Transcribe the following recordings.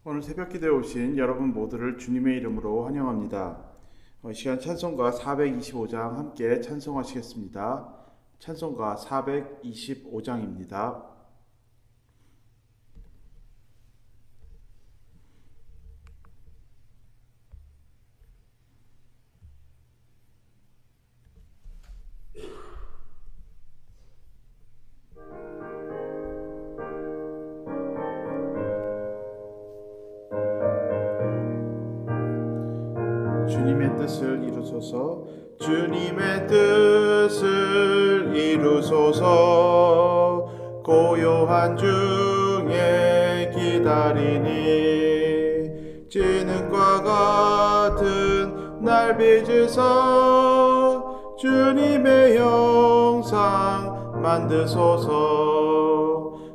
오늘 새벽 기도에 오신 여러분 모두를 주님의 이름으로 환영합니다. 이 시간 찬송가 425장 함께 찬송하시겠습니다. 찬송가 425장입니다. 주님의 뜻을 이루소서, 주님의 뜻을 이루소서. 고요한 중에 기다리니 지능과 같은 날 빚으사 주님의 형상 만드소서.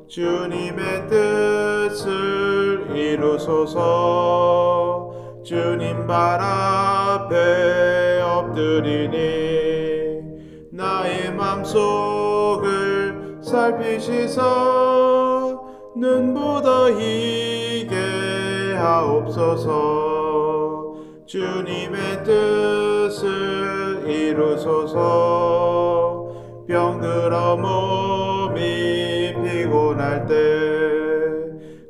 주님의 뜻을 이루소서. 주님 발 앞에 엎드리니 나의 맘속을 살피시사 눈보다 희게 하옵소서. 주님의 뜻을 이루소서. 병들어 몸이 피곤할 때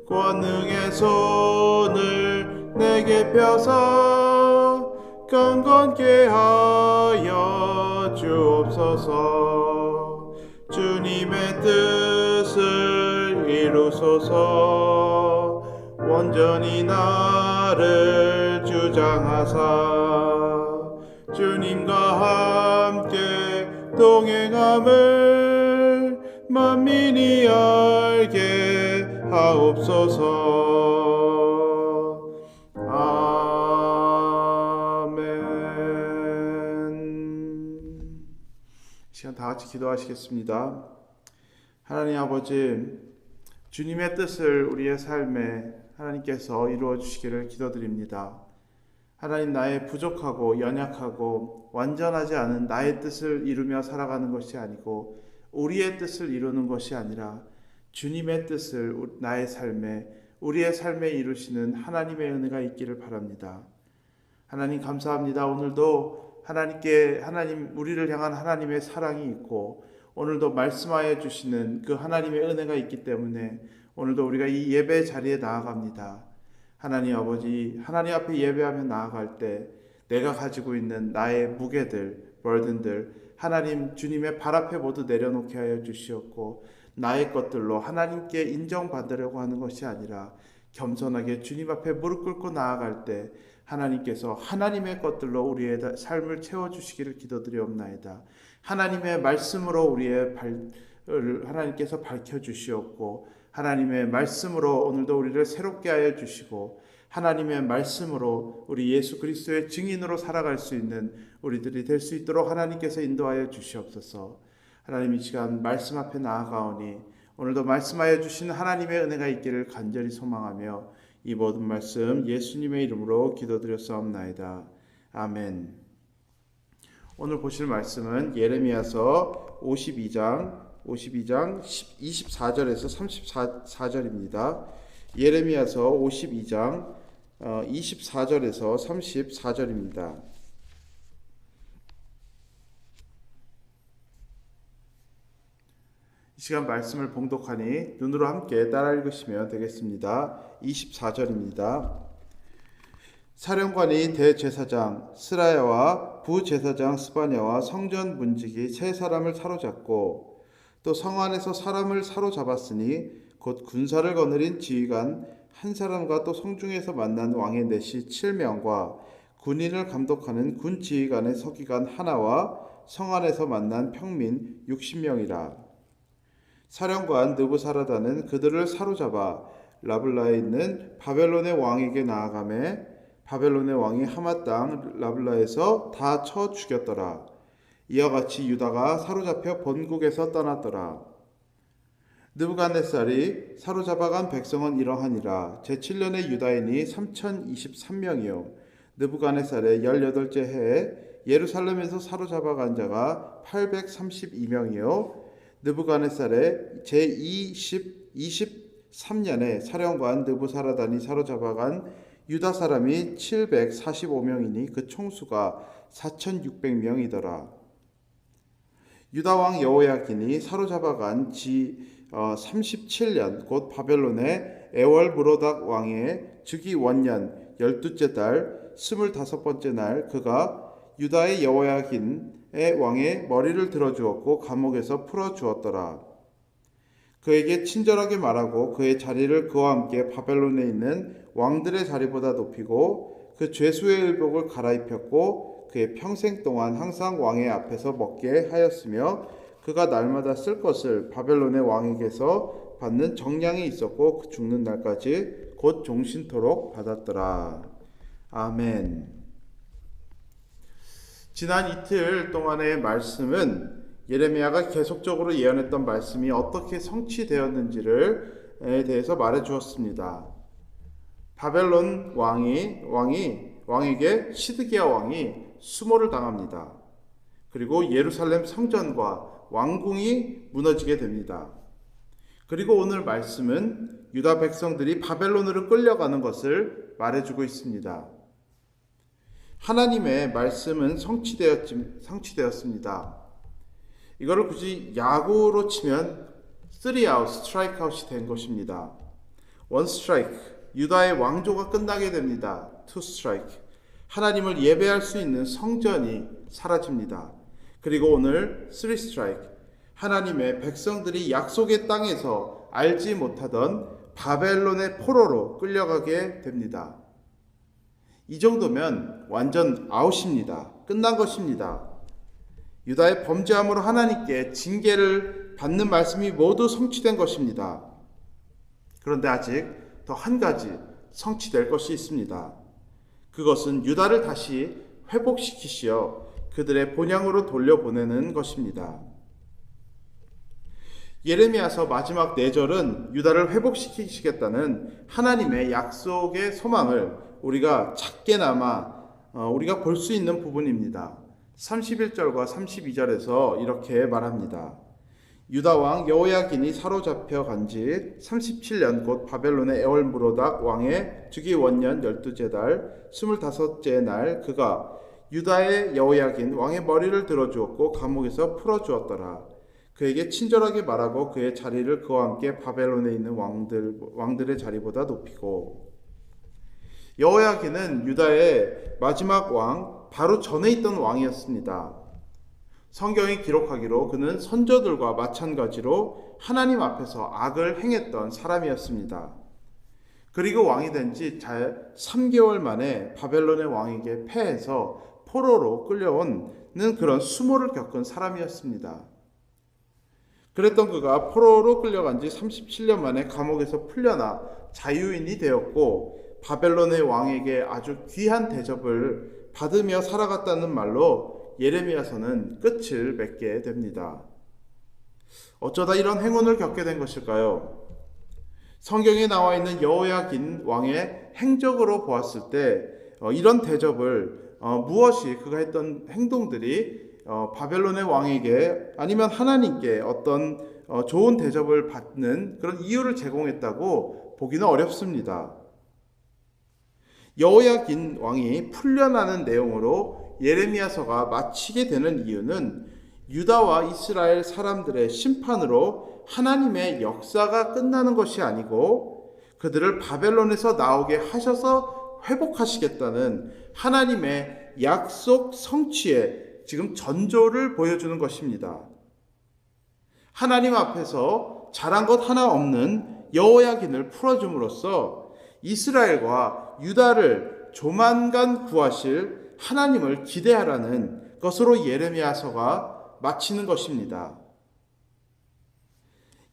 권능의 손을 내게 펴서 강건케 하여 주옵소서. 주님의 뜻을 이루소서. 온전히 나를 주장하사 주님과 함께 동행함을 만민이 알게 하옵소서. 시간 다 같이 기도하시겠습니다. 하나님 아버지, 주님의 뜻을 우리의 삶에 하나님께서 이루어 주시기를 기도드립니다. 하나님, 나의 부족하고 연약하고 완전하지 않은 나의 뜻을 이루며 살아가는 것이 아니고 우리의 뜻을 이루는 것이 아니라 주님의 뜻을 나의 삶에, 우리의 삶에 이루시는 하나님의 은혜가 있기를 바랍니다. 하나님 감사합니다. 오늘도 하나님, 우리를 향한 하나님의 사랑이 있고 오늘도 말씀하여 주시는 그 하나님의 은혜가 있기 때문에 오늘도 우리가 이 예배 자리에 나아갑니다. 하나님 아버지, 하나님 앞에 예배하며 나아갈 때 내가 가지고 있는 나의 무게들, burden들 하나님 주님의 발 앞에 모두 내려놓게 하여 주시옵고 나의 것들로 하나님께 인정받으려고 하는 것이 아니라 겸손하게 주님 앞에 무릎 꿇고 나아갈 때 하나님께서 하나님의 것들로 우리의 삶을 채워주시기를 기도드리옵나이다. 하나님의 말씀으로 우리의 발을 하나님께서 밝혀주시옵고 하나님의 말씀으로 오늘도 우리를 새롭게 하여 주시고 하나님의 말씀으로 우리 예수 그리스도의 증인으로 살아갈 수 있는 우리들이 될 수 있도록 하나님께서 인도하여 주시옵소서. 하나님, 이 시간 말씀 앞에 나아가오니 오늘도 말씀하여 주시는 하나님의 은혜가 있기를 간절히 소망하며 이 모든 말씀 예수님의 이름으로 기도드렸사옵나이다. 아멘. 오늘 보실 말씀은 예레미야서 52장 24절에서 34절입니다. 예레미야서 52장 24절에서 34절입니다. 이 시간 말씀을 봉독하니 눈으로 함께 따라 읽으시면 되겠습니다. 24절입니다. 사령관이 대제사장 스라야와 부제사장 스바냐와 성전 문지기 세 사람을 사로잡고 또 성 안에서 사람을 사로잡았으니 곧 군사를 거느린 지휘관 한 사람과 또 성중에서 만난 왕의 내시 7명과 군인을 감독하는 군 지휘관의 서기관 하나와 성 안에서 만난 평민 60명이라. 사령관 느부사라다는 그들을 사로잡아 라블라에 있는 바벨론의 왕에게 나아가매 바벨론의 왕이 하맛 땅 라블라에서 다 쳐 죽였더라. 이와 같이 유다가 사로잡혀 본국에서 떠났더라. 느부갓네살이 사로잡아간 백성은 이러하니라. 제7년의 유다인이 3023명이요 느부갓네살의 18째 해에 예루살렘에서 사로잡아간 자가 832명이요 느부갓네살의 제24 3년에 사령관 느부사라단이 사로잡아간 유다 사람이 745명이니 그 총수가 4,600명이더라. 유다 왕 여호야긴이 사로잡아간 지 37년 곧 바벨론의 에월므로닥 왕의 즉위 원년 12째 달 25번째 날 그가 유다의 여호야긴의 왕의 머리를 들어주었고 감옥에서 풀어주었더라. 그에게 친절하게 말하고 그의 자리를 그와 함께 바벨론에 있는 왕들의 자리보다 높이고 그 죄수의 의복을 갈아입혔고 그의 평생 동안 항상 왕의 앞에서 먹게 하였으며 그가 날마다 쓸 것을 바벨론의 왕에게서 받는 정량이 있었고 그 죽는 날까지 곧 종신토록 받았더라. 아멘. 지난 이틀 동안의 말씀은 예레미야가 계속적으로 예언했던 말씀이 어떻게 성취되었는지를 대해서 말해 주었습니다. 바벨론 왕에게 시드기야 왕이 수모를 당합니다. 그리고 예루살렘 성전과 왕궁이 무너지게 됩니다. 그리고 오늘 말씀은 유다 백성들이 바벨론으로 끌려가는 것을 말해주고 있습니다. 하나님의 말씀은 성취되었습니다. 이거를 굳이 야구로 치면 3아웃, 스트라이크아웃이 된 것입니다. 1 스트라이크, 유다의 왕조가 끝나게 됩니다. 2 스트라이크, 하나님을 예배할 수 있는 성전이 사라집니다. 그리고 오늘 3 스트라이크, 하나님의 백성들이 약속의 땅에서 알지 못하던 바벨론의 포로로 끌려가게 됩니다. 이 정도면 완전 아웃입니다. 끝난 것입니다. 유다의 범죄함으로 하나님께 징계를 받는 말씀이 모두 성취된 것입니다. 그런데 아직 더 한 가지 성취될 것이 있습니다. 그것은 유다를 다시 회복시키시어 그들의 본향으로 돌려보내는 것입니다. 예레미야서 마지막 4절은 유다를 회복시키시겠다는 하나님의 약속의 소망을 우리가 작게나마 우리가 볼 수 있는 부분입니다. 31절과 32절에서 이렇게 말합니다. 유다 왕 여호야긴이 사로잡혀 간지 37년 곧 바벨론의 에월므로닥 왕의 즉위 원년 12째 달 25째 날 그가 유다의 여호야긴 왕의 머리를 들어주었고 감옥에서 풀어주었더라. 그에게 친절하게 말하고 그의 자리를 그와 함께 바벨론에 있는 왕들의 자리보다 높이고. 여호야긴은 유다의 마지막 왕 바로 전에 있던 왕이었습니다. 성경이 기록하기로 그는 선조들과 마찬가지로 하나님 앞에서 악을 행했던 사람이었습니다. 그리고 왕이 된 지 잘 3개월 만에 바벨론의 왕에게 패해서 포로로 끌려오는 그런 수모를 겪은 사람이었습니다. 그랬던 그가 포로로 끌려간 지 37년 만에 감옥에서 풀려나 자유인이 되었고 바벨론의 왕에게 아주 귀한 대접을 받으며 살아갔다는 말로 예레미야서는 끝을 맺게 됩니다. 어쩌다 이런 행운을 겪게 된 것일까요? 성경에 나와 있는 여호야긴 왕의 행적으로 보았을 때 이런 대접을 무엇이 그가 했던 행동들이 바벨론의 왕에게 아니면 하나님께 어떤 좋은 대접을 받는 그런 이유를 제공했다고 보기는 어렵습니다. 여호야긴 왕이 풀려나는 내용으로 예레미야서가 마치게 되는 이유는 유다와 이스라엘 사람들의 심판으로 하나님의 역사가 끝나는 것이 아니고 그들을 바벨론에서 나오게 하셔서 회복하시겠다는 하나님의 약속 성취에 지금 전조를 보여주는 것입니다. 하나님 앞에서 잘한 것 하나 없는 여호야긴을 풀어줌으로써 이스라엘과 유다를 조만간 구하실 하나님을 기대하라는 것으로 예레미야서가 마치는 것입니다.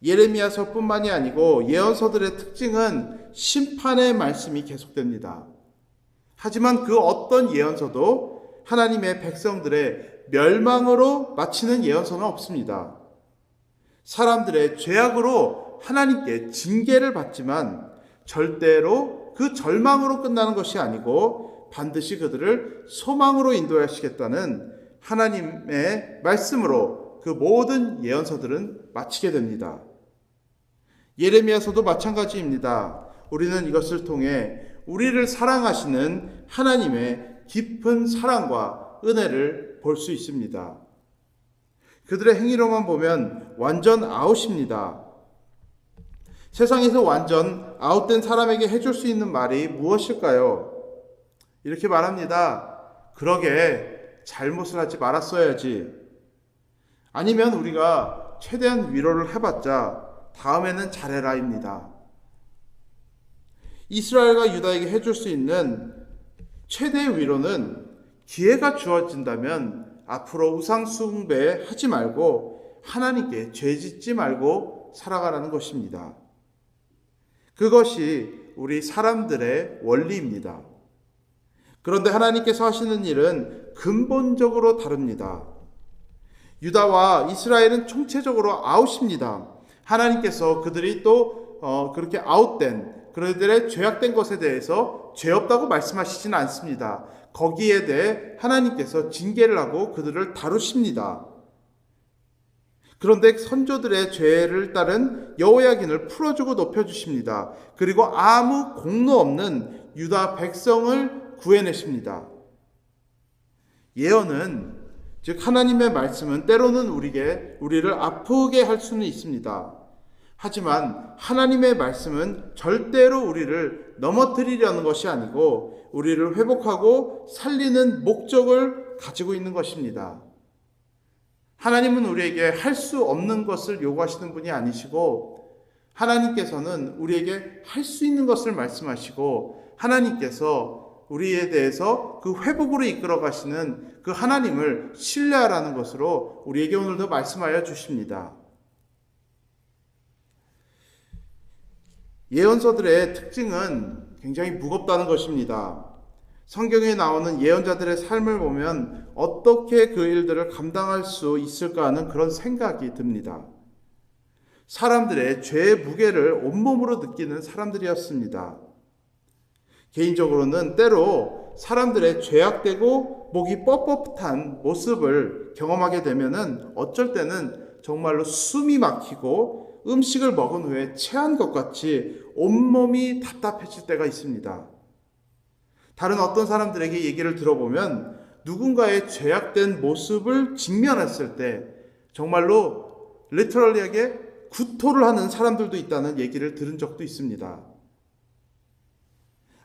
예레미야서뿐만이 아니고 예언서들의 특징은 심판의 말씀이 계속됩니다. 하지만 그 어떤 예언서도 하나님의 백성들의 멸망으로 마치는 예언서는 없습니다. 사람들의 죄악으로 하나님께 징계를 받지만 절대로 그 절망으로 끝나는 것이 아니고 반드시 그들을 소망으로 인도하시겠다는 하나님의 말씀으로 그 모든 예언서들은 마치게 됩니다. 예레미야서도 마찬가지입니다. 우리는 이것을 통해 우리를 사랑하시는 하나님의 깊은 사랑과 은혜를 볼 수 있습니다. 그들의 행위로만 보면 완전 아웃입니다. 세상에서 완전 아웃된 사람에게 해줄 수 있는 말이 무엇일까요? 이렇게 말합니다. 그러게 잘못을 하지 말았어야지. 아니면 우리가 최대한 위로를 해봤자 다음에는 잘해라입니다. 이스라엘과 유다에게 해줄 수 있는 최대의 위로는 기회가 주어진다면 앞으로 우상 숭배하지 말고 하나님께 죄짓지 말고 살아가라는 것입니다. 그것이 우리 사람들의 원리입니다. 그런데 하나님께서 하시는 일은 근본적으로 다릅니다. 유다와 이스라엘은 총체적으로 아웃입니다. 하나님께서 그들이 또 그렇게 아웃된 그들의 죄악된 것에 대해서 죄 없다고 말씀하시지는 않습니다. 거기에 대해 하나님께서 징계를 하고 그들을 다루십니다. 그런데 선조들의 죄를 따른 여호야긴을 풀어주고 높여주십니다. 그리고 아무 공로 없는 유다 백성을 구해내십니다. 예언은, 즉 하나님의 말씀은 때로는 우리를 아프게 할 수는 있습니다. 하지만 하나님의 말씀은 절대로 우리를 넘어뜨리려는 것이 아니고 우리를 회복하고 살리는 목적을 가지고 있는 것입니다. 하나님은 우리에게 할 수 없는 것을 요구하시는 분이 아니시고 하나님께서는 우리에게 할 수 있는 것을 말씀하시고 하나님께서 우리에 대해서 그 회복으로 이끌어 가시는 그 하나님을 신뢰하라는 것으로 우리에게 오늘도 말씀하여 주십니다. 예언서들의 특징은 굉장히 무겁다는 것입니다. 성경에 나오는 예언자들의 삶을 보면 어떻게 그 일들을 감당할 수 있을까 하는 그런 생각이 듭니다. 사람들의 죄의 무게를 온몸으로 느끼는 사람들이었습니다. 개인적으로는 때로 사람들의 죄악되고 목이 뻣뻣한 모습을 경험하게 되면은 어쩔 때는 정말로 숨이 막히고 음식을 먹은 후에 체한 것 같이 온몸이 답답해질 때가 있습니다. 다른 어떤 사람들에게 얘기를 들어보면 누군가의 죄악된 모습을 직면했을 때 정말로 리터럴리하게 구토를 하는 사람들도 있다는 얘기를 들은 적도 있습니다.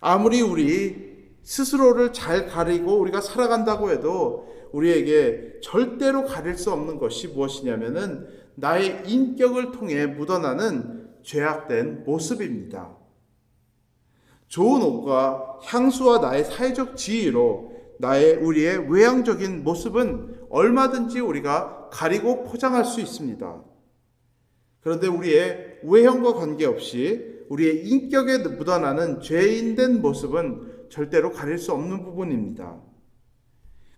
아무리 우리 스스로를 잘 가리고 우리가 살아간다고 해도 우리에게 절대로 가릴 수 없는 것이 무엇이냐면은 나의 인격을 통해 묻어나는 죄악된 모습입니다. 좋은 옷과 향수와 나의 사회적 지위로 우리의 외향적인 모습은 얼마든지 우리가 가리고 포장할 수 있습니다. 그런데 우리의 외형과 관계없이 우리의 인격에 묻어나는 죄인된 모습은 절대로 가릴 수 없는 부분입니다.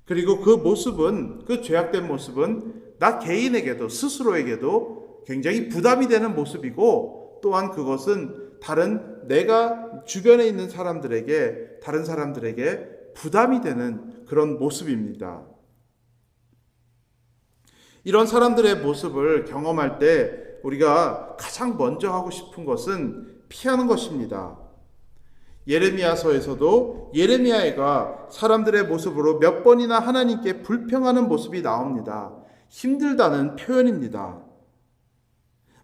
그리고 그 모습은, 그 죄악된 모습은 나 개인에게도 스스로에게도 굉장히 부담이 되는 모습이고 또한 그것은 내가 주변에 있는 다른 사람들에게 부담이 되는 그런 모습입니다. 이런 사람들의 모습을 경험할 때 우리가 가장 먼저 하고 싶은 것은 피하는 것입니다. 예레미야서에서도 예레미야가 사람들의 모습으로 몇 번이나 하나님께 불평하는 모습이 나옵니다. 힘들다는 표현입니다.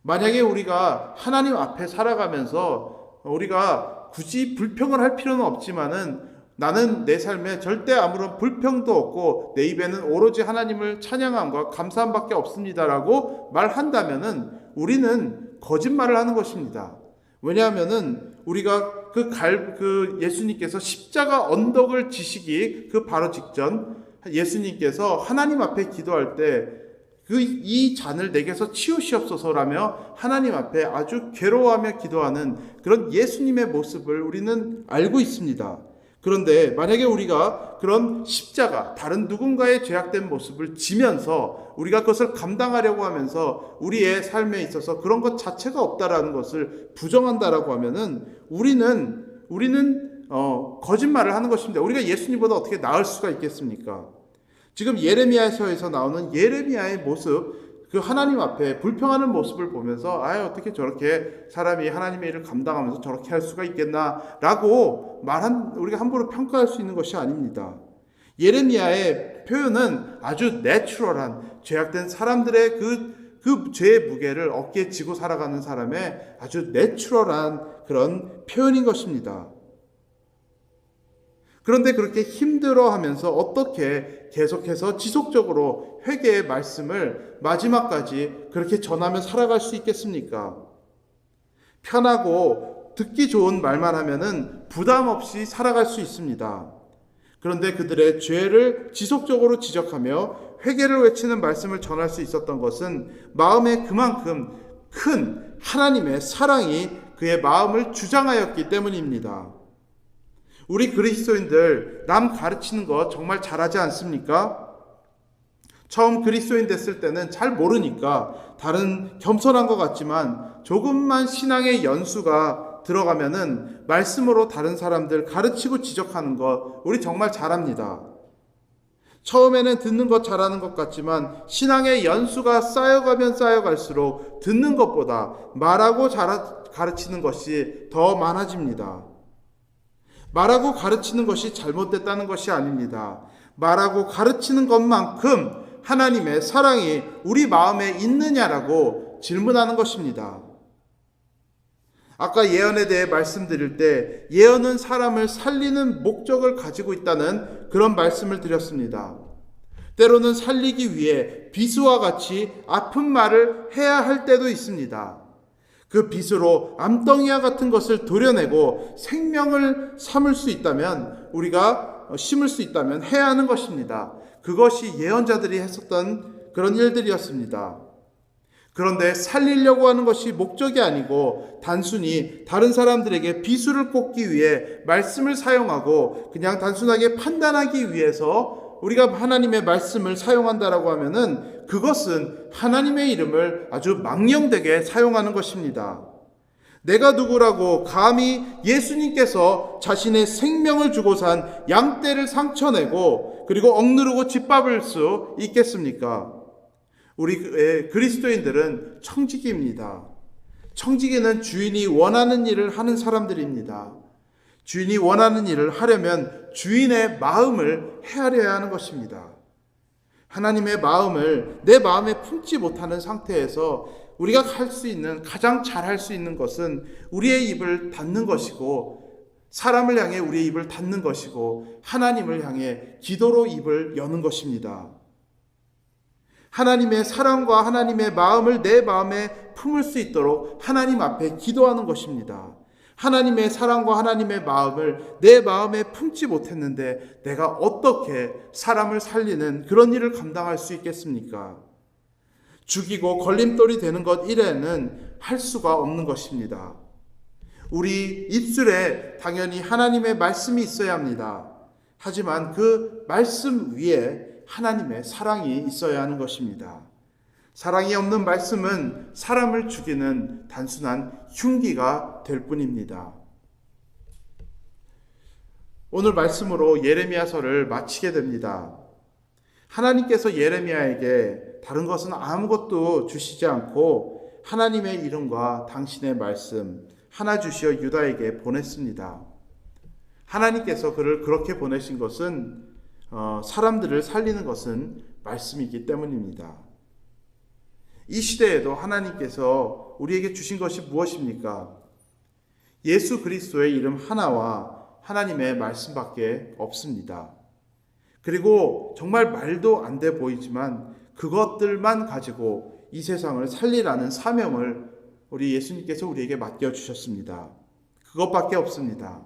만약에 우리가 하나님 앞에 살아가면서 우리가 굳이 불평을 할 필요는 없지만은 나는 내 삶에 절대 아무런 불평도 없고 내 입에는 오로지 하나님을 찬양함과 감사함밖에 없습니다라고 말한다면은 우리는 거짓말을 하는 것입니다. 왜냐하면은 우리가 예수님께서 십자가 언덕을 지시기 그 바로 직전 예수님께서 하나님 앞에 기도할 때 이 잔을 내게서 치우시옵소서라며 하나님 앞에 아주 괴로워하며 기도하는 그런 예수님의 모습을 우리는 알고 있습니다. 그런데 만약에 우리가 그런 십자가, 다른 누군가의 죄악된 모습을 지면서 우리가 그것을 감당하려고 하면서 우리의 삶에 있어서 그런 것 자체가 없다라는 것을 부정한다라고 하면은 우리는 거짓말을 하는 것입니다. 우리가 예수님보다 어떻게 나을 수가 있겠습니까? 지금 예레미야서에서 나오는 예레미야의 모습, 그 하나님 앞에 불평하는 모습을 보면서 어떻게 저렇게 사람이 하나님의 일을 감당하면서 저렇게 할 수가 있겠나라고 우리가 함부로 평가할 수 있는 것이 아닙니다. 예레미야의 표현은 아주 내추럴한 죄악된 사람들의 그 죄의 무게를 어깨에 지고 살아가는 사람의 아주 내추럴한 그런 표현인 것입니다. 그런데 그렇게 힘들어하면서 어떻게 계속해서 지속적으로 회개의 말씀을 마지막까지 그렇게 전하며 살아갈 수 있겠습니까? 편하고 듣기 좋은 말만 하면은 부담 없이 살아갈 수 있습니다. 그런데 그들의 죄를 지속적으로 지적하며 회개를 외치는 말씀을 전할 수 있었던 것은 마음에 그만큼 큰 하나님의 사랑이 그의 마음을 주장하였기 때문입니다. 우리 그리스도인들 남 가르치는 거 정말 잘하지 않습니까? 처음 그리스도인 됐을 때는 잘 모르니까 다른 겸손한 것 같지만 조금만 신앙의 연수가 들어가면은 말씀으로 다른 사람들 가르치고 지적하는 거 우리 정말 잘합니다. 처음에는 듣는 것 잘하는 것 같지만 신앙의 연수가 쌓여가면 쌓여갈수록 듣는 것보다 말하고 가르치는 것이 더 많아집니다. 말하고 가르치는 것이 잘못됐다는 것이 아닙니다. 말하고 가르치는 것만큼 하나님의 사랑이 우리 마음에 있느냐라고 질문하는 것입니다. 아까 예언에 대해 말씀드릴 때 예언은 사람을 살리는 목적을 가지고 있다는 그런 말씀을 드렸습니다. 때로는 살리기 위해 비수와 같이 아픈 말을 해야 할 때도 있습니다. 그 빗으로 암덩이와 같은 것을 도려내고 생명을 심을 수 있다면 해야 하는 것입니다. 그것이 예언자들이 했었던 그런 일들이었습니다. 그런데 살리려고 하는 것이 목적이 아니고 단순히 다른 사람들에게 비수를 꽂기 위해 말씀을 사용하고 그냥 단순하게 판단하기 위해서 우리가 하나님의 말씀을 사용한다라고 하면은 그것은 하나님의 이름을 아주 망령되게 사용하는 것입니다. 내가 누구라고 감히 예수님께서 자신의 생명을 주고 산 양떼를 상처내고 그리고 억누르고 짓밟을 수 있겠습니까? 우리 그리스도인들은 청지기입니다. 청지기는 주인이 원하는 일을 하는 사람들입니다. 주인이 원하는 일을 하려면 주인의 마음을 헤아려야 하는 것입니다. 하나님의 마음을 내 마음에 품지 못하는 상태에서 우리가 가장 잘 할 수 있는 것은 우리의 입을 닫는 것이고 사람을 향해 우리의 입을 닫는 것이고 하나님을 향해 기도로 입을 여는 것입니다. 하나님의 사랑과 하나님의 마음을 내 마음에 품을 수 있도록 하나님 앞에 기도하는 것입니다. 하나님의 사랑과 하나님의 마음을 내 마음에 품지 못했는데 내가 어떻게 사람을 살리는 그런 일을 감당할 수 있겠습니까? 죽이고 걸림돌이 되는 것 이외에는 할 수가 없는 것입니다. 우리 입술에 당연히 하나님의 말씀이 있어야 합니다. 하지만 그 말씀 위에 하나님의 사랑이 있어야 하는 것입니다. 사랑이 없는 말씀은 사람을 죽이는 단순한 흉기가 될 뿐입니다. 오늘 말씀으로 예레미야서를 마치게 됩니다. 하나님께서 예레미야에게 다른 것은 아무것도 주시지 않고 하나님의 이름과 당신의 말씀 하나 주시어 유다에게 보냈습니다. 하나님께서 그를 그렇게 보내신 것은 사람들을 살리는 것은 말씀이기 때문입니다. 이 시대에도 하나님께서 우리에게 주신 것이 무엇입니까? 예수 그리스도의 이름 하나와 하나님의 말씀밖에 없습니다. 그리고 정말 말도 안 돼 보이지만 그것들만 가지고 이 세상을 살리라는 사명을 우리 예수님께서 우리에게 맡겨주셨습니다. 그것밖에 없습니다.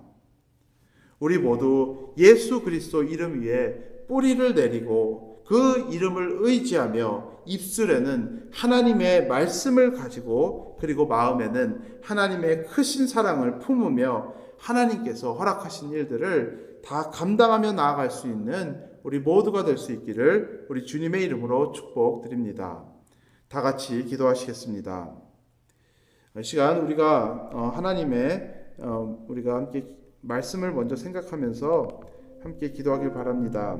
우리 모두 예수 그리스도 이름 위에 뿌리를 내리고 그 이름을 의지하며 입술에는 하나님의 말씀을 가지고 그리고 마음에는 하나님의 크신 사랑을 품으며 하나님께서 허락하신 일들을 다 감당하며 나아갈 수 있는 우리 모두가 될 수 있기를 우리 주님의 이름으로 축복드립니다. 다 같이 기도하시겠습니다. 이 시간 우리가 우리가 함께 말씀을 먼저 생각하면서 함께 기도하길 바랍니다.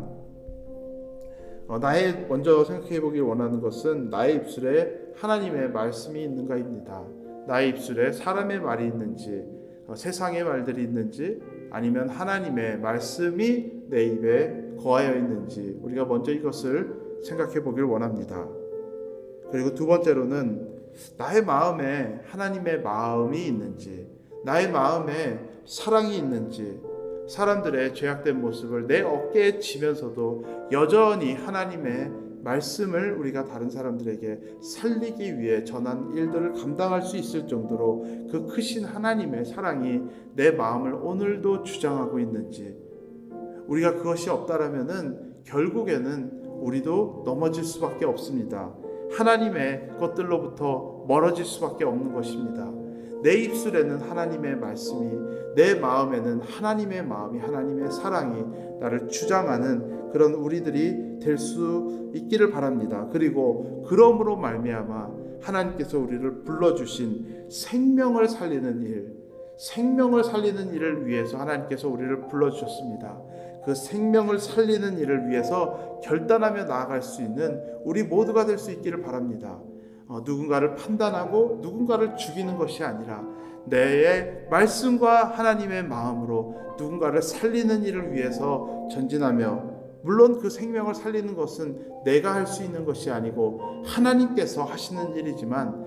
먼저 생각해 보길 원하는 것은 나의 입술에 하나님의 말씀이 있는가입니다. 나의 입술에 사람의 말이 있는지, 세상의 말들이 있는지, 아니면 하나님의 말씀이 내 입에 거하여 있는지, 우리가 먼저 이것을 생각해 보길 원합니다. 그리고 두 번째로는 나의 마음에 하나님의 마음이 있는지, 나의 마음에 사랑이 있는지, 사람들의 죄악된 모습을 내 어깨에 지면서도 여전히 하나님의 말씀을 우리가 다른 사람들에게 살리기 위해 전한 일들을 감당할 수 있을 정도로 그 크신 하나님의 사랑이 내 마음을 오늘도 주장하고 있는지, 우리가 그것이 없다라면은 결국에는 우리도 넘어질 수밖에 없습니다. 하나님의 것들로부터 멀어질 수밖에 없는 것입니다. 내 입술에는 하나님의 말씀이, 내 마음에는 하나님의 마음이, 하나님의 사랑이 나를 주장하는 그런 우리들이 될 수 있기를 바랍니다. 그리고 그러므로 말미암아 하나님께서 우리를 불러주신 생명을 살리는 일을 위해서 하나님께서 우리를 불러주셨습니다. 그 생명을 살리는 일을 위해서 결단하며 나아갈 수 있는 우리 모두가 될 수 있기를 바랍니다. 누군가를 판단하고 누군가를 죽이는 것이 아니라 내 말씀과 하나님의 마음으로 누군가를 살리는 일을 위해서 전진하며, 물론 그 생명을 살리는 것은 내가 할 수 있는 것이 아니고 하나님께서 하시는 일이지만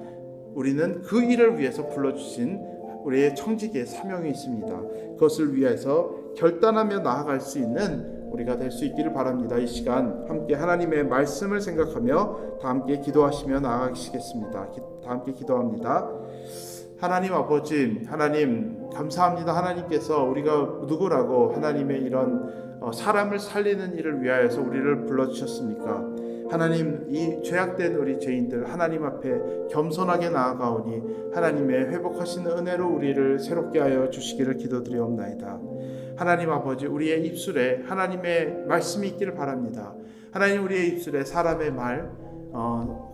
우리는 그 일을 위해서 불러주신 우리의 청지기의 사명이 있습니다. 그것을 위해서 결단하며 나아갈 수 있는 우리가 될 수 있기를 바랍니다. 이 시간 함께 하나님의 말씀을 생각하며 다 함께 기도하시며 나아가시겠습니다. 다 함께 기도합니다. 하나님 아버지, 하나님 감사합니다. 하나님께서 우리가 누구라고 하나님의 이런 사람을 살리는 일을 위하여서 우리를 불러주셨습니까? 하나님, 이 죄악된 우리 죄인들 하나님 앞에 겸손하게 나아가오니 하나님의 회복하시는 은혜로 우리를 새롭게 하여 주시기를 기도드리옵나이다. 하나님 아버지, 우리의 입술에 하나님의 말씀이 있기를 바랍니다. 하나님, 우리의 입술에 사람의 말,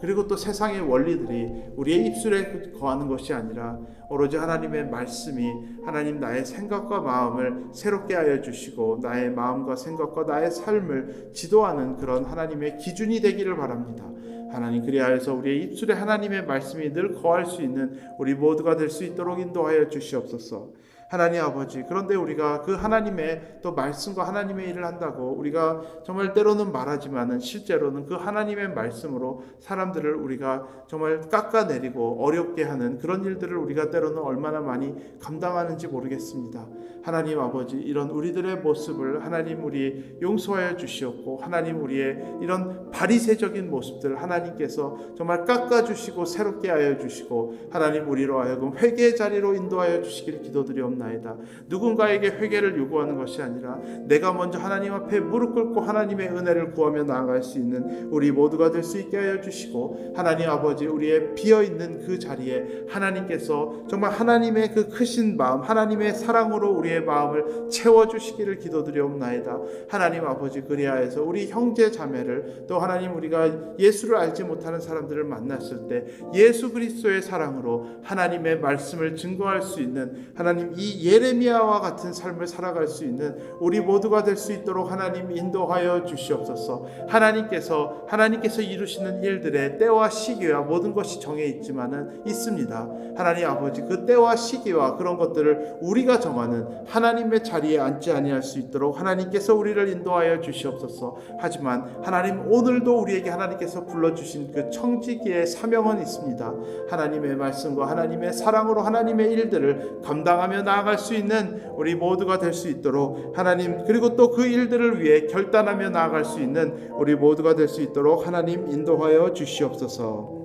그리고 또 세상의 원리들이 우리의 입술에 거하는 것이 아니라 오로지 하나님의 말씀이 하나님 나의 생각과 마음을 새롭게 하여 주시고 나의 마음과 생각과 나의 삶을 지도하는 그런 하나님의 기준이 되기를 바랍니다. 하나님, 그리하여서 우리의 입술에 하나님의 말씀이 늘 거할 수 있는 우리 모두가 될 수 있도록 인도하여 주시옵소서. 하나님 아버지, 그런데 우리가 그 하나님의 또 말씀과 하나님의 일을 한다고 우리가 정말 때로는 말하지만은 실제로는 그 하나님의 말씀으로 사람들을 우리가 정말 깎아내리고 어렵게 하는 그런 일들을 우리가 때로는 얼마나 많이 감당하는지 모르겠습니다. 하나님 아버지, 이런 우리들의 모습을 하나님 우리 용서하여 주시옵고, 하나님 우리의 이런 바리새적인 모습들 하나님께서 정말 깎아주시고 새롭게 하여 주시고, 하나님 우리로 하여금 회개의 자리로 인도하여 주시기를 기도드리옵나이다. 누군가에게 회개를 요구하는 것이 아니라 내가 먼저 하나님 앞에 무릎 꿇고 하나님의 은혜를 구하며 나아갈 수 있는 우리 모두가 될 수 있게 하여 주시고, 하나님 아버지, 우리의 비어있는 그 자리에 하나님께서 정말 하나님의 그 크신 마음, 하나님의 사랑으로 우리의 마음을 채워주시기를 기도드리옵나이다. 하나님 아버지, 그리하여서 우리 형제 자매를, 또 하나님 우리가 예수를 알지 못하는 사람들을 만났을 때 예수 그리스도의 사랑으로 하나님의 말씀을 증거할 수 있는, 하나님 이 예레미야와 같은 삶을 살아갈 수 있는 우리 모두가 될 수 있도록 하나님 인도하여 주시옵소서. 하나님께서 이루시는 일들의 때와 시기와 모든 것이 정해 있습니다. 하나님 아버지, 그 때와 시기와 그런 것들을 우리가 정하는 하나님의 자리에 앉지 아니할 수 있도록 하나님께서 우리를 인도하여 주시옵소서. 하지만 하나님, 오늘도 우리에게 하나님께서 불러주신 그 청지기의 사명은 있습니다. 하나님의 말씀과 하나님의 사랑으로 하나님의 일들을 감당하며 나아갈 수 있는 우리 모두가 될 수 있도록 하나님, 그리고 또 그 일들을 위해 결단하며 나아갈 수 있는 우리 모두가 될 수 있도록 하나님 인도하여 주시옵소서.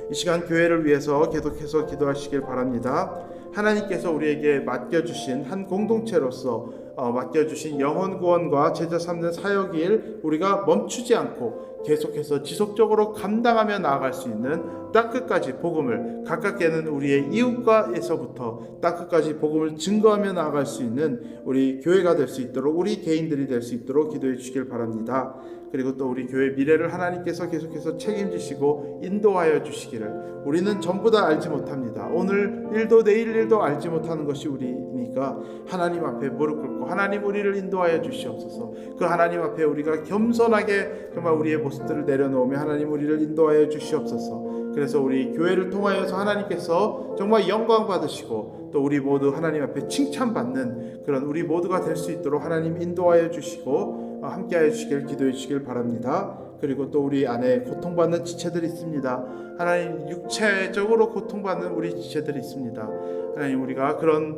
이 시간 교회를 위해서 계속해서 기도하시길 바랍니다. 하나님께서 우리에게 맡겨주신 한 공동체로서 맡겨주신 영혼 구원과 제자 삼는 사역일 우리가 멈추지 않고 계속해서 지속적으로 감당하며 나아갈 수 있는 땅끝까지 복음을, 가깝게는 우리의 이웃과에서부터 땅끝까지 복음을 증거하며 나아갈 수 있는 우리 교회가 될 수 있도록, 우리 개인들이 될 수 있도록 기도해 주시길 바랍니다. 그리고 또 우리 교회 미래를 하나님께서 계속해서 책임지시고 인도하여 주시기를, 우리는 전부 다 알지 못합니다. 오늘 일도 내일 일도 알지 못하는 것이 우리니까 하나님 앞에 무릎 꿇고 하나님 우리를 인도하여 주시옵소서. 그 하나님 앞에 우리가 겸손하게 정말 우리의 모습들을 내려놓으며 하나님 우리를 인도하여 주시옵소서. 그래서 우리 교회를 통하여서 하나님께서 정말 영광 받으시고 또 우리 모두 하나님 앞에 칭찬받는 그런 우리 모두가 될 수 있도록 하나님 인도하여 주시고 함께하여 주시길 기도해 주시길 바랍니다. 그리고 또 우리 안에 고통받는 지체들이 있습니다. 하나님, 육체적으로 고통받는 우리 지체들이 있습니다. 하나님, 우리가 그런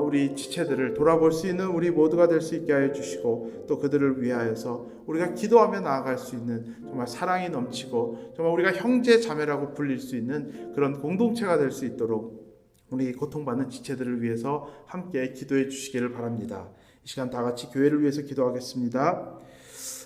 우리 지체들을 돌아볼 수 있는 우리 모두가 될 수 있게 하여 주시고 또 그들을 위하여서 우리가 기도하며 나아갈 수 있는 정말 사랑이 넘치고 정말 우리가 형제 자매라고 불릴 수 있는 그런 공동체가 될 수 있도록 우리 고통받는 지체들을 위해서 함께 기도해 주시기를 바랍니다. 이 시간 다 같이 교회를 위해서 기도하겠습니다.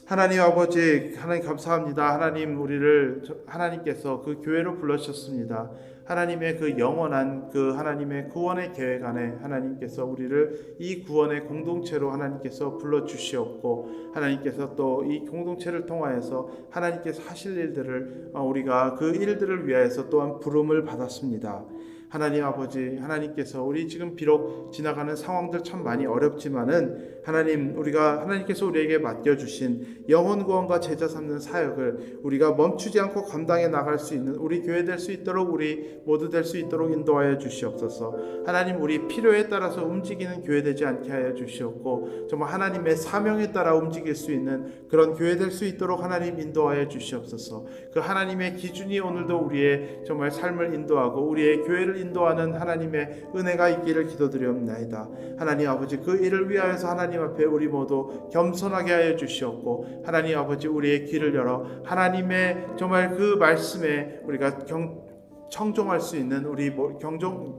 하나님 아버지, 하나님 감사합니다. 하나님, 우리를 하나님께서 그 교회로 불러주셨습니다. 하나님의 그 영원한 그 하나님의 구원의 계획 안에 하나님께서 우리를 이 구원의 공동체로 하나님께서 불러주시었고, 하나님께서 또 이 공동체를 통하여서 하나님께서 하실 일들을 우리가 그 일들을 위하여서 또한 부름을 받았습니다. 하나님 아버지, 하나님께서 우리 지금 비록 지나가는 상황들 참 많이 어렵지만은 하나님, 우리가 하나님께서 우리에게 맡겨주신 영혼 구원과 제자 삼는 사역을 우리가 멈추지 않고 감당해 나갈 수 있는 우리 교회 될 수 있도록, 우리 모두 될 수 있도록 인도하여 주시옵소서. 하나님, 우리 필요에 따라서 움직이는 교회 되지 않게 하여 주시옵고 정말 하나님의 사명에 따라 움직일 수 있는 그런 교회 될 수 있도록 하나님 인도하여 주시옵소서. 그 하나님의 기준이 오늘도 우리의 정말 삶을 인도하고 우리의 교회를 인도하는 하나님의 은혜가 있기를 기도드리옵나이다. 하나님 아버지, 그 일을 위하여서 하나님 앞에 우리 모두 겸손하게 하여 주시옵고 하나님 아버지, 우리의 귀를 열어 하나님의 정말 그 말씀에 우리가 청종할 수 있는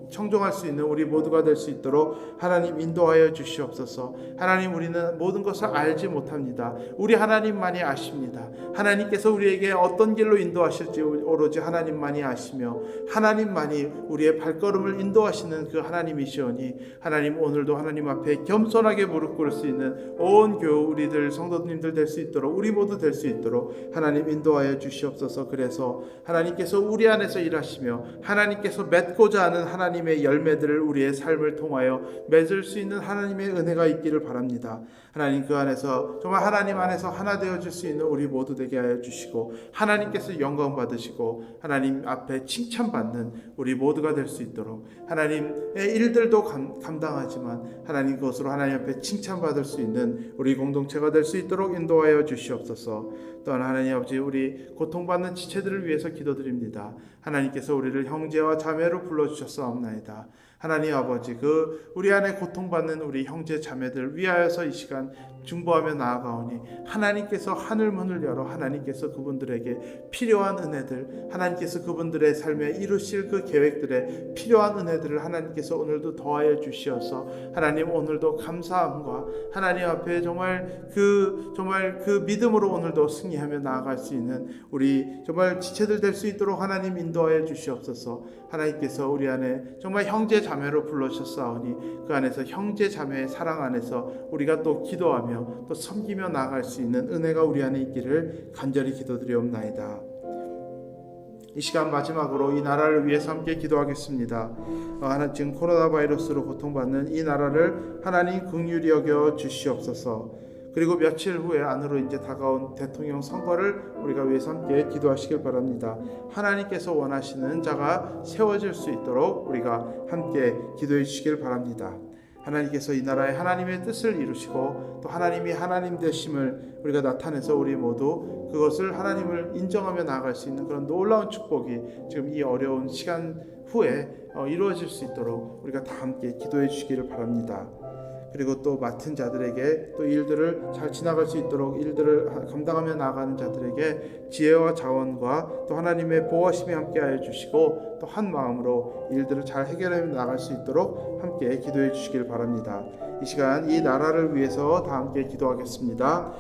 청종할 수 있는 우리 모두가 될 수 있도록 하나님 인도하여 주시옵소서. 하나님, 우리는 모든 것을 알지 못합니다. 우리 하나님만이 아십니다. 하나님께서 우리에게 어떤 길로 인도하실지 오로지 하나님만이 아시며 하나님만이 우리의 발걸음을 인도하시는 그 하나님이시오니 하나님, 오늘도 하나님 앞에 겸손하게 무릎 꿇을 수 있는 온 교우 우리들 성도님들 될 수 있도록, 우리 모두 될 수 있도록 하나님 인도하여 주시옵소서. 그래서 하나님께서 우리 안에서 일하시며 하나님께서 맺고자 하는 하나님의 열매들을 우리의 삶을 통하여 맺을 수 있는 하나님의 은혜가 있기를 바랍니다. 하나님, 그 안에서 정말 하나님 안에서 하나 되어질 수 있는 우리 모두 되게 하여 주시고 하나님께서 영광 받으시고 하나님 앞에 칭찬받는 우리 모두가 될 수 있도록, 하나님의 일들도 감당하지만 하나님 그것으로 하나님 앞에 칭찬받을 수 있는 우리 공동체가 될 수 있도록 인도하여 주시옵소서. 또한 하나님 아버지, 우리 고통받는 지체들을 위해서 기도드립니다. 하나님께서 우리를 형제와 자매로 불러주셨사옵나이다. 하나님 아버지, 그 우리 안에 고통받는 우리 형제 자매들 위하여서 이 시간 중보하며 나아가오니 하나님께서 하늘 문을 열어 하나님께서 그분들에게 필요한 은혜들, 하나님께서 그분들의 삶에 이루실 그 계획들에 필요한 은혜들을 하나님께서 오늘도 더하여 주시어서 하나님, 오늘도 감사함과 하나님 앞에 정말 그 믿음으로 오늘도 승리하며 나아갈 수 있는 우리 정말 지체들 될 수 있도록 하나님 인도하여 주시옵소서. 하나님께서 우리 안에 정말 형제 자매로 불러주셨사오니 그 안에서 형제 자매의 사랑 안에서 우리가 또 기도하며 또 섬기며 나아갈 수 있는 은혜가 우리 안에 있기를 간절히 기도드리옵나이다. 이 시간 마지막으로 이 나라를 위해서 함께 기도하겠습니다. 지금 코로나 바이러스로 고통받는 이 나라를 하나님 긍휼히 여겨 주시옵소서. 그리고 며칠 후에 안으로 이제 다가온 대통령 선거를 우리가 위해서 함께 기도하시길 바랍니다. 하나님께서 원하시는 자가 세워질 수 있도록 우리가 함께 기도해 주시길 바랍니다. 하나님께서 이 나라에 하나님의 뜻을 이루시고 또 하나님이 하나님 되심을 우리가 나타내서 우리 모두 그것을 하나님을 인정하며 나아갈 수 있는 그런 놀라운 축복이 지금 이 어려운 시간 후에 이루어질 수 있도록 우리가 다 함께 기도해 주시기를 바랍니다. 그리고 또 맡은 자들에게 또 일들을 잘 지나갈 수 있도록 일들을 감당하며 나아가는 자들에게 지혜와 자원과 또 하나님의 보호하심이 함께하여 주시고 또 한 마음으로 일들을 잘 해결해 나갈 수 있도록 함께 기도해 주시길 바랍니다. 이 시간 이 나라를 위해서 다 함께 기도하겠습니다.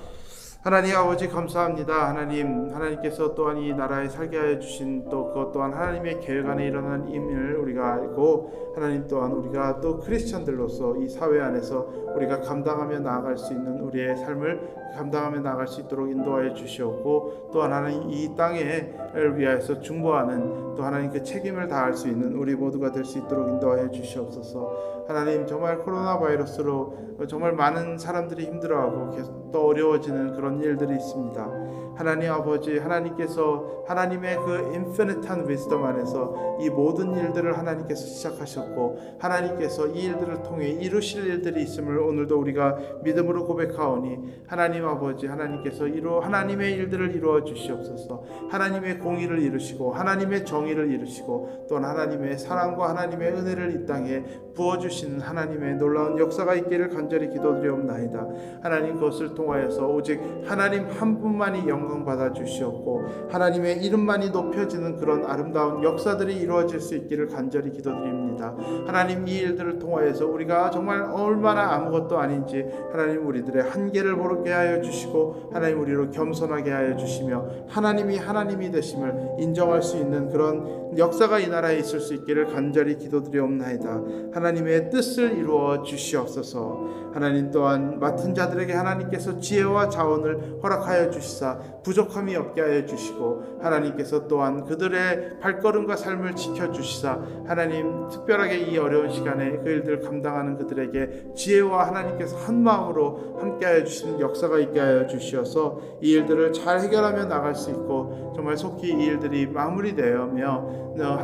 하나님 아버지 감사합니다. 하나님께서 또한 이 나라에 살게 하여 주신 또 그것 또한 하나님의 계획 안에 일어난 임을 우리가 알고, 하나님 또한 우리가 또 크리스천들로서 이 사회 안에서 우리가 감당하며 나아갈 수 있는 우리의 삶을 감당하며 나아갈 수 있도록 인도하여 주시옵고, 또한 하나님 이 땅을 위하여서 중보하는 또 하나님 그 책임을 다할 수 있는 우리 모두가 될 수 있도록 인도하여 주시옵소서. 하나님 정말 코로나 바이러스로 정말 많은 사람들이 힘들어하고 계속 또 어려워지는 그런 일들이 있습니다. 하나님 아버지, 하나님께서 하나님의 그 인피니트한 위즈덤 안에서 이 모든 일들을 하나님께서 시작하셨고, 하나님께서 이 일들을 통해 이루실 일들이 있음을 오늘도 우리가 믿음으로 고백하오니, 하나님 아버지, 하나님께서 하나님의 일들을 이루어 주시옵소서. 하나님의 공의를 이루시고 하나님의 정의를 이루시고 또한 하나님의 사랑과 하나님의 은혜를 이 땅에 부어주시는 하나님의 놀라운 역사가 있기를 간절히 기도드리옵나이다. 하나님, 그것을 통하여서 오직 하나님 한 분만이 영광 받아 주시옵고 하나님의 이름만이 높여지는 그런 아름다운 역사들이 이루어질 수 있기를 간절히 기도드립니다. 하나님, 이 일들을 통하여서 우리가 정말 얼마나 아무것도 아닌지 하나님 우리들의 한계를 모르게 하여 주시고, 하나님 우리로 겸손하게 하여 주시며 하나님이 하나님이 되심을 인정할 수 있는 그런 역사가 이 나라에 있을 수 있기를 간절히 기도드리옵나이다. 하나님의 뜻을 이루어 주시옵소서. 하나님 또한 맡은 자들에게 하나님께서 지혜와 자원을 허락하여 주시사 부족함이 없게 하여 주시고, 하나님께서 또한 그들의 발걸음과 삶을 지켜주시사 하나님 특별하게 이 어려운 시간에 그 일들을 감당하는 그들에게 지혜와 하나님께서 한 마음으로 함께 하여 주시는 역사가 있게 하여 주시어서 이 일들을 잘 해결하며 나갈 수 있고, 정말 속히 이 일들이 마무리되어며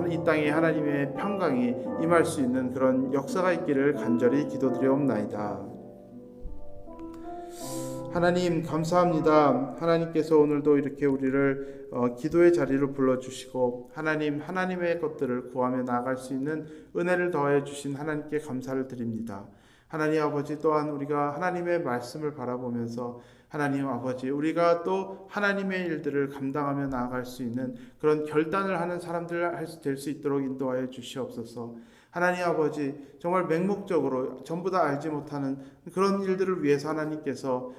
이 땅에 하나님의 평강이 임할 수 있는 그런 역사가 있기를 간절히 기도드리옵나이다. 하나님 감사합니다. 하나님께서 오늘도 이렇게 우리를 기도의 자리로 불러주시고 하나님의 것들을 구하며 나아갈 수 있는 은혜를 더해 주신 하나님께 감사를 드립니다. 하나님 아버지, 또한 우리가 하나님의 말씀을 바라보면서 하나님 아버지, 우리가 또 하나님의 일들을 감당하며 나아갈 수 있는 그런 결단을 하는 사람들 될 수 있도록 인도하여 주시옵소서. 하나님 아버지, 정말 맹목적으로 전부 다 알지 못하는 그런 일들을 위해서 하나님께서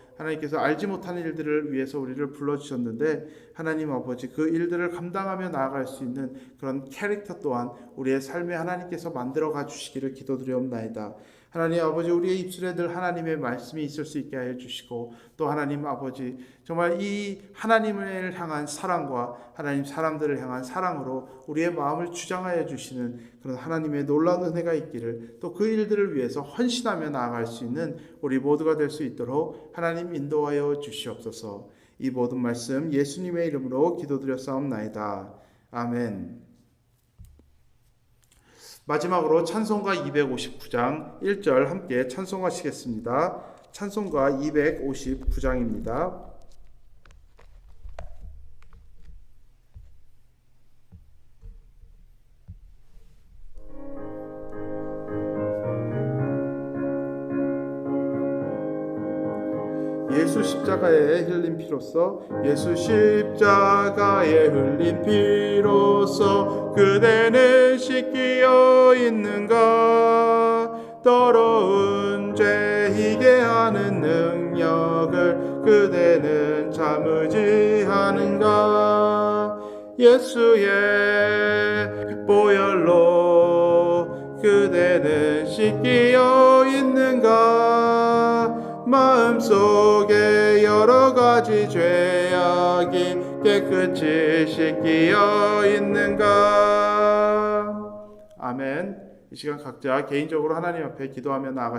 알지 못하는 일들을 위해서 우리를 불러주셨는데, 하나님 아버지, 그 일들을 감당하며 나아갈 수 있는 그런 캐릭터 또한 우리의 삶에 하나님께서 만들어가 주시기를 기도드리옵나이다. 하나님 아버지, 우리의 입술에 늘 하나님의 말씀이 있을 수 있게 하여 주시고, 또 하나님 아버지, 정말 이 하나님을 향한 사랑과 하나님 사람들을 향한 사랑으로 우리의 마음을 주장하여 주시는 그런 하나님의 놀라운 은혜가 있기를, 또 그 일들을 위해서 헌신하며 나아갈 수 있는 우리 모두가 될 수 있도록 하나님 인도하여 주시옵소서. 이 모든 말씀 예수님의 이름으로 기도드렸사옵나이다. 아멘. 마지막으로 찬송가 259장 1절 함께 찬송하시겠습니다. 찬송가 259장입니다. 예수 십자가에 흘린 피로써, 예수 십자가에 흘린 피로써 그대는 씻기어 있는가? 더러운 죄 희게 하는 능력을 그대는 참으지 않은가? 예수의 보혈로 그대는 씻기어 있는가? 마음속에 여러 가지 죄악이 깨끗이 씻기어 있는가? 아멘. 이 시간 각자 개인적으로 하나님 앞에 기도하며 나아가